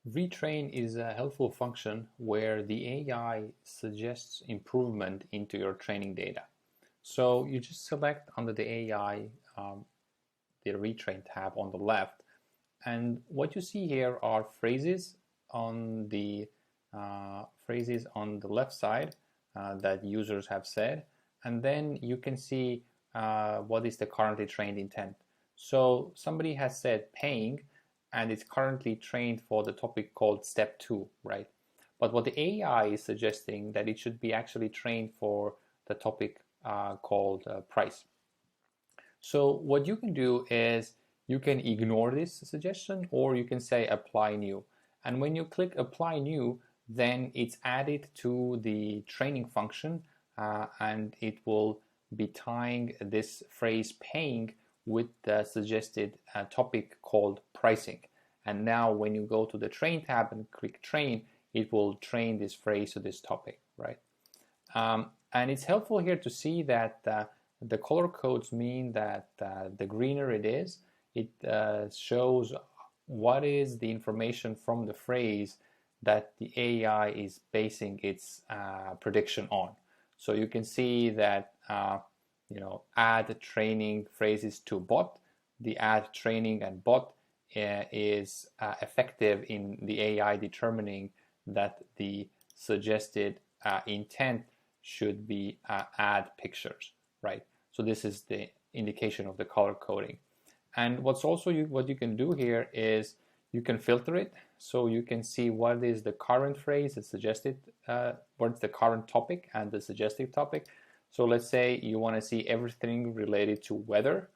Retrain is a helpful function where the AI suggests improvement into your training data. So you just select under the AI, the Retrain tab on the left, and what you see here are phrases on the left side that users have said, and then you can see what is the currently trained intent. So somebody has said paying, and it's currently trained for the topic called step 2, right? But what the AI is suggesting that it should be actually trained for the topic called price. So what you can do is you can ignore this suggestion, or you can say apply new. And when you click apply new, then it's added to the training function, and it will be tying this phrase paying with the suggested topic called pricing. And now when you go to the train tab and click train, it will train this phrase to this topic, right? And it's helpful here to see that the color codes mean that the greener it is, it shows what is the information from the phrase that the AI is basing its prediction on. So you can see that add training phrases to bot. The add training and bot is effective in the AI determining that the suggested intent should be add pictures, right? So this is the indication of the color coding. And what's also what you can do here is you can filter it, so you can see what is the current phrase, the suggested, what's the current topic and the suggested topic. So let's say you want to see everything related to weather.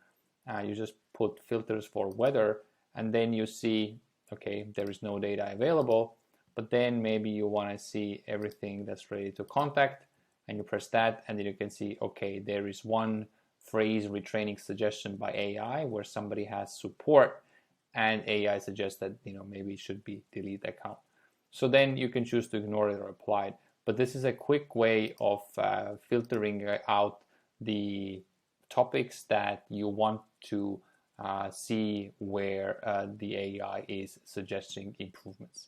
You just put filters for weather, and then you see, okay, there is no data available, but then maybe you want to see everything that's related to contact, and you press that, and then you can see, okay, there is one phrase retraining suggestion by AI where somebody has support, and AI suggests that maybe it should be delete account. So then you can choose to ignore it or apply it. But this is a quick way of filtering out the topics that you want to see where the AI is suggesting improvements.